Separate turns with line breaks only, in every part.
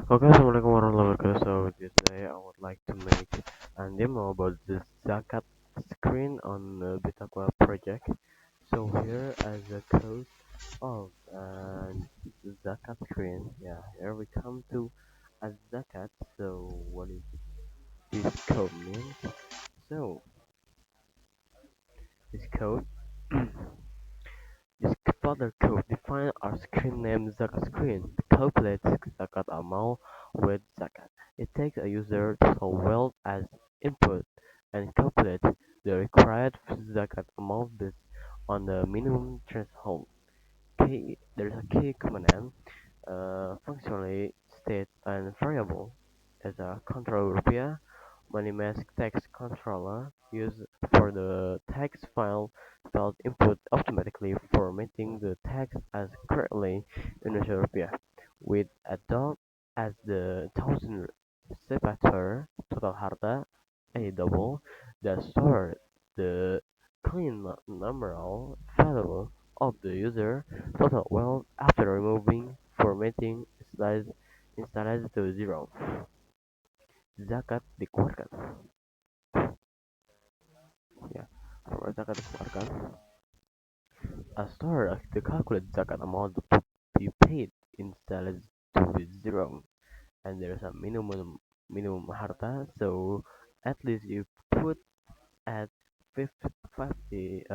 Okay, Assalamualaikum warahmatullahi wabarakatuh. So today I would like to make a demo about the zakat screen on the Bitaqwa project. So here as a code of zakat screen, yeah, here we come to a zakat. So what is this code means? So this code This further code defines our screen name zakat screen, calculates zakat amount with zakat. It takes a user total wealth as input and calculates the required zakat amount based on the minimum threshold. There is a key component functionally state and variable as a control rupiah money mask text controller used for the text file input automatically formatting the text as currently Indonesia rupiah with a dot as the thousand separator total harta a double that store the clean numeral value of the user total wealth after removing formatting installed to zero. Zakat dikeluarkan. Ya, for zakat dikeluarkan, a store to calculate zakat amount to be paid installed to be zero, and there's a minimum harta, so at least you put at 50, 85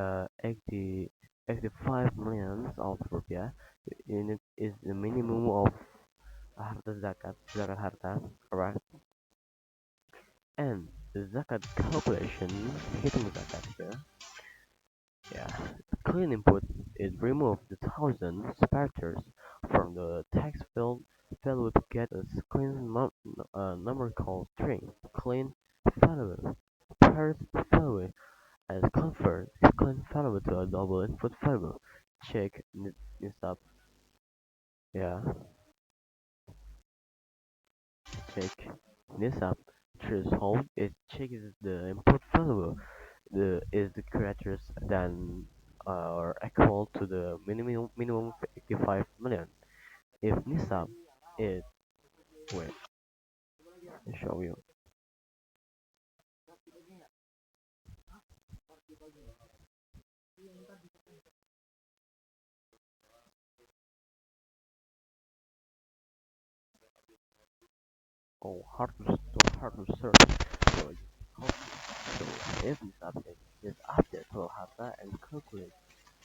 millions of rupiah. In it is the minimum of harta zakat harta, correct? And the zakat calculation, hitting zakat here. Yeah, clean input is remove the thousand characters from the text field to get a clean numerical string. Clean value pairs value as convert clean value to a double input value. Check this up. Yeah, check this up. Threshold it checks the input value is the greater than or equal to the minimum 85 million. If Nisab is wait, I show you. Oh, hard to search. So I just copy. So if Nisab is after total harta and calculate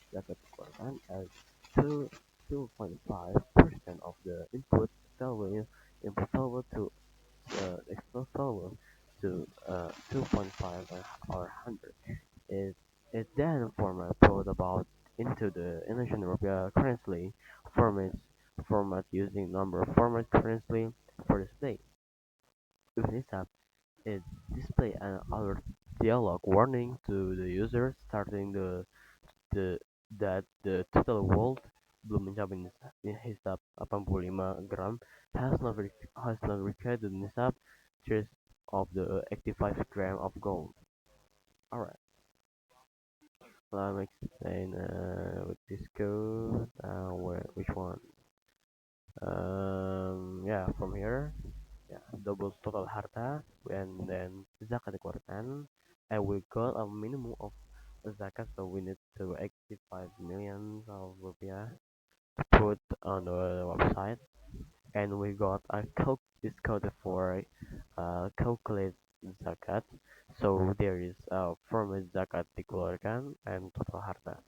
zakat Quran as 2.5% of the input value to export value to 2.5 or 100. It then format put about into the Indonesian rupiah currency formats format using number format currency for display. With this app, it display an alert dialog warning to the user starting the that the total world belum mencapai hisap 85 gram has not reached the nisab trace of the 85 gram of gold. Alright, let me explain with this code. Which one? Yeah, from here, yeah, double total harta and then zakat dikeluarkan, and we got a minimum of zakat, so we need to 85 million of rupiah put on the website, and we got a code this code for calculate zakat. So there is a format zakat dikeluarkan and total harta,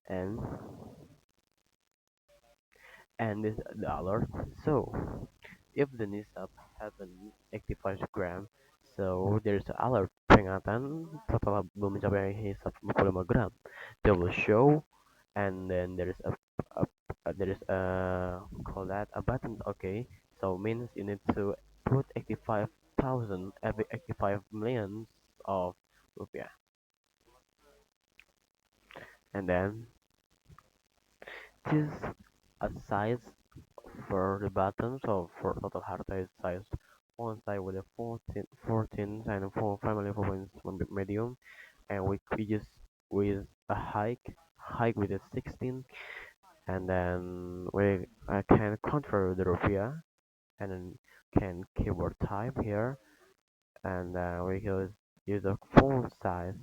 and this the alert. So if the nisab has an 85 gram, so there's an alert peringatan total belum mencapai hisap 55 gram. They will show, and then there is a call that a button. Okay, so means you need to put 85,000 every 85 millions of rupiah, and then this a size for the button. So for total harta is size one side with a 14 and 4 family 4.1 medium, and we just with a hike with a 16, and then we can control the rupiah and then can keyboard type here, and we can use the font size.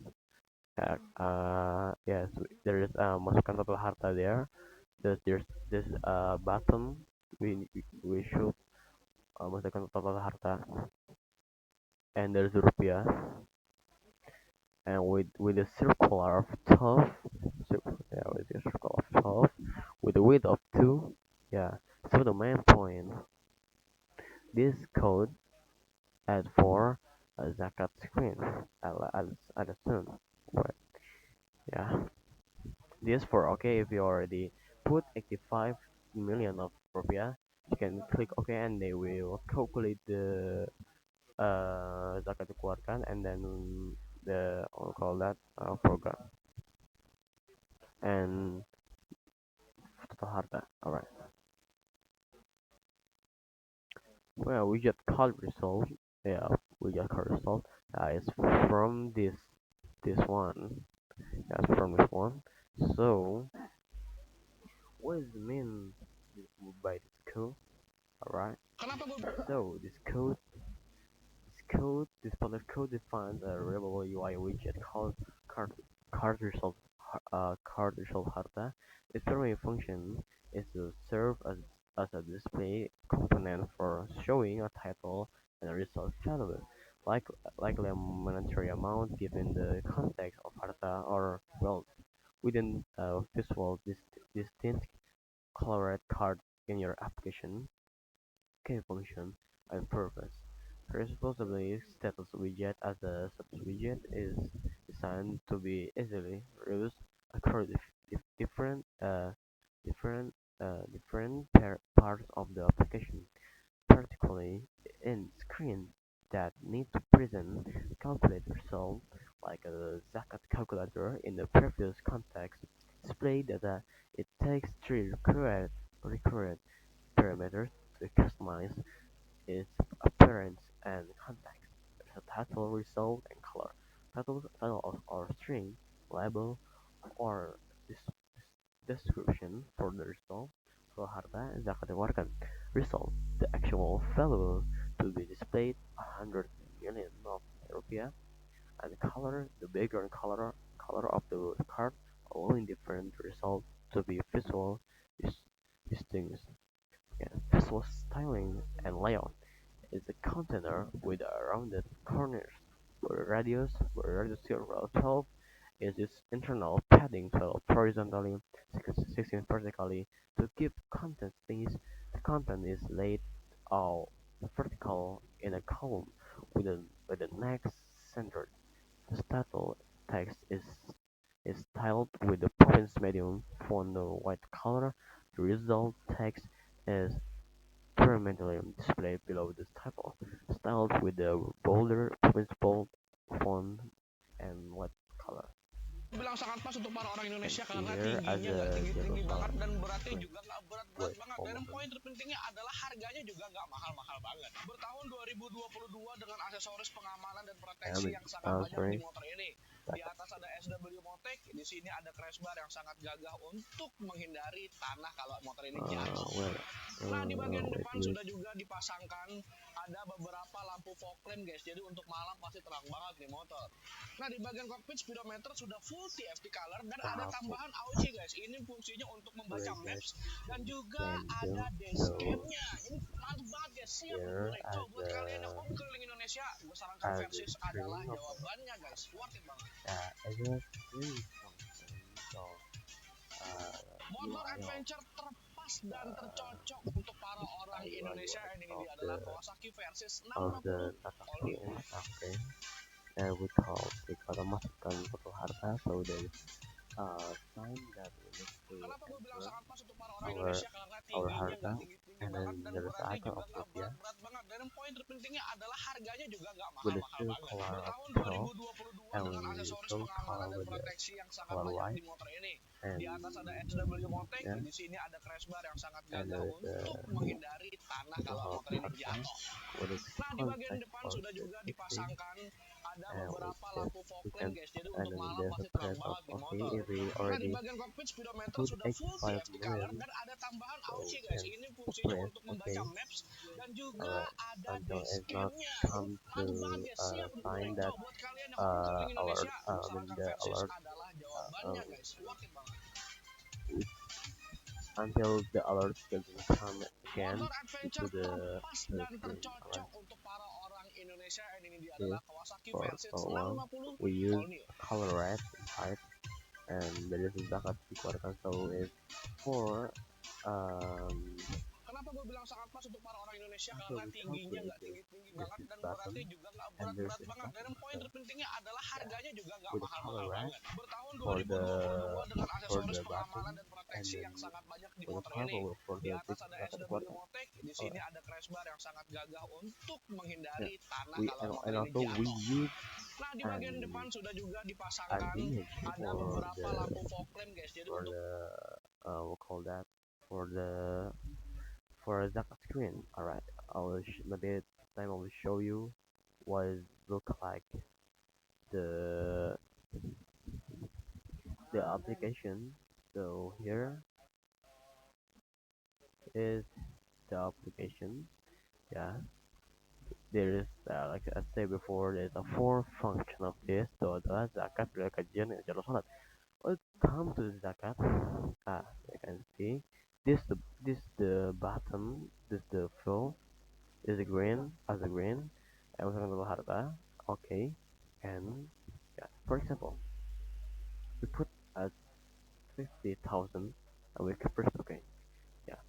Yes, there is masukkan total harta there. There's this button we should masukkan total harta, and there's rupiah, and with a circular of 12, yeah, with a circle of 12, with a width of 2, yeah. So the main point, this code as for a zakat screen, as soon, but yeah, this for okay if you already put 85 million of rupiah, you can click OK and they will calculate the zakat dikeluarkan and then the call that program and total harta. Alright. Well, we just call result. Yeah, we just call result. It's from this one. That's from this one. So what is mean by this code? Alright. So this particular code defines a reliable UI widget called card card result card result harta. Its primary function is to serve as a display component for showing a title and a result value, like likely a monetary amount given the context of harta or wealth within a visual distinct colored card in your application key function and purpose. Responsibility status widget as a sub-widget is designed to be easily used across different parts of the application, particularly in screens that need to present calculate results like a zakat calculator in the previous context. Display data. It takes three required parameters to customize its appearance and context. There's a title, result, and color. Title or string, label, or description for the result. So harta zakat dikeluarkan. Result, the actual value to be displayed 100 million of rupiah, and color, the background color of the card, allowing different results to be visual distinguished. Yeah, visual styling and layout is a container with rounded corners, where radius 12 is its internal padding 12 horizontally, 16 vertically. To keep content space, the content is laid out vertical in a column with the next centered. The title text is styled with the province medium font white color. The result text is permanently displayed below this title, styled with the bolder principal font and white color.
Bilang sangat pas untuk para orang
And
Indonesia karena
here as
tingginya nggak
a
tinggi-tinggi banget
diagram
dan beratnya
screen
juga nggak berat-berat
with
banget. Dan
column
poin terpentingnya adalah harganya juga nggak mahal-mahal banget. Bertahun 2022 dengan aksesoris pengamanan dan proteksi
and
yang sangat banyak di
screen
motor ini. Di
backup.
atas ada SW Motek, di sini ada crash bar yang sangat gagah untuk menghindari tanah kalau motor ini jatuh.
Well,
Nah, di bagian
wait,
depan
wait.
sudah juga dipasangkan ada beberapa lampu fog lamp, guys. Jadi untuk malam pasti terang banget nih motor. Nah, di bagian cockpit speedometer sudah full TFT color dan ada tambahan AUX, guys. Ini fungsinya untuk membaca
Wait,
maps dan juga
can
ada
do so
dashcam-nya. Ini mantap banget, guys. Siap buat
here
direkco. Buat kalian yang hobi keliling Indonesia, gue sarankan
as a
Versys adalah
string of
jawabannya, guys. Worth it banget.
as a string function. So
Motor
UI
adventure terpas dan tercocok
uh,
untuk para orang Indonesia.
UI
Dan ini
of
dia adalah
the
Kawasaki Versys
of
650
the data
all new.
screen. Okay, and we call masukkan total harta. So there is a sign that we need to
Kenapa gue bilang
enter
sangat pas untuk para orang
our
Indonesia? Karena
our
tingginya
harta,
nggak tinggi-tinggi
and then
banget dan
there is
beratnya
icon
juga
of
nggak
rupiah
berat-berat banget. Dan poin terpentingnya adalah harganya juga nggak
with a
mahal-mahal banget.
circular of
Bertahun
12,
2022
and
dengan
we
aksesoris
show
pengamanan
color
dan
with the
proteksi yang sangat
color
banyak
white,
di motor ini.
and
Di atas ada SW Motek,
yeah,
di sini ada crash bar yang sangat
and
gagah
there is
untuk menghindari tanah
total
kalau
of
motor ini
harta
jatuh.
with a
Nah, di bagian
context
depan
for
sudah juga
60,
dipasangkan ada
and with
beberapa
this
lampu fog
we
lamp,
can,
guys. Jadi
and
untuk
then
malam
there's a
pasti terang
press of
banget di
OK
motor.
if we
Nah, di
already
bagian cockpit speedometer
put
sudah full
85
TFT color
million,
dan ada tambahan
so
AUX,
we
guys.
can
Ini fungsinya
press
untuk
OK
membaca maps dan Dan juga
alright,
ada
until it's not
discountnya.
come
Mantap banget
to
guys,
a
siap
sign
digoreng.
that
Coba buat kalian yang homecoming
alert,
Indonesia,
I mean
usahakan
the
Fensis
alert,
adalah
uh, uh,
jawabannya guys. Worth it banget.
it's until the alert doesn't come again
Motor adventure
into
terpas
the
dan
screen.
tercocok
Alright,
untuk para orang Indonesia, dan ini dia
this
adalah Kawasaki
for
Fensis
so long
650
we use
all new.
color red inside, and there is a zakat dikeluarkan, so it's for um
Kenapa gue bilang sangat pas untuk para orang Indonesia?
until
Karena
we
tingginya
calculate
nggak
this,
tinggi-tinggi
this
banget
is
dan beratnya
button,
juga nggak
and there's
berat-berat
this
banget. Dan
button
poin
so
terpentingnya adalah
yeah,
harganya juga nggak
with the color
mahal-mahal
red
banget. Bertahun
for
2022 dengan
for
aksesoris
the
pengamanan
button,
dan
and
proteksi
then
yang sangat banyak di
with the
motor ini.
purple for
Di
the
atas
this
ada
zakat
SW
dikeluarkan.
Motec, di sini
Alright,
ada crash bar yang sangat gagah untuk
yeah,
menghindari tanah
we
kalau motor
and
ini
also we
jatuh.
use
Nah, di bagian
an
depan sudah juga
an
dipasangkan
image
ada beberapa
the
lampu fog lamp guys. Jadi
for
untuk
the we'll call that for the for the screen. Alright, maybe this time I will show you what it look like the the application. So here is the application. Yeah, there is like I said before, there's a four function of this. So adalah zakat, adalah kajian, dan jalur salat. When it comes to zakat, you can see this the bottom, this the fill is a green as a green, and we're going to harta, okay, and yeah, for example, we put as 50,000, and we press okay, yeah,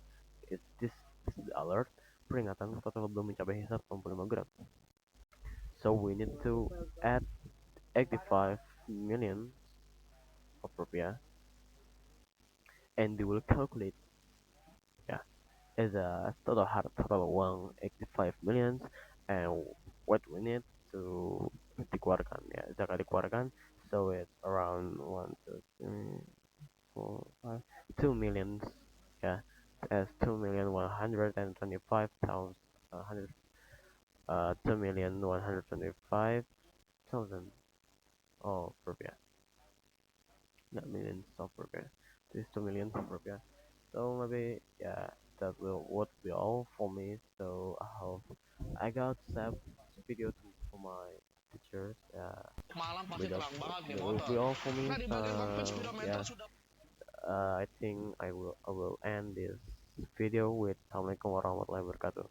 it's this is the alert peringatan total belum mencapai hisap 65 gram, so we need to add 85 million of rupiah, and they will calculate, yeah, as a total uang 85 millions, and what we need to dikeluarkan, ya zakat dikeluarkan, so it's around 1 2 3 4 5 2 millions, ya, as 2,125,000, 2,125,000 of rupiah, not millions of rupiah, this 2 million of rupiah. So maybe yeah, that will what be all for me. So I hope I got save video for my teachers.
malam pasti
But
terang banget nih
that will
motor.
be all for me.
Nah, di bagian cockpit speedometer
Yeah,
sudah
I think I will end this video with Assalamualaikum warahmatullahi wabarakatuh.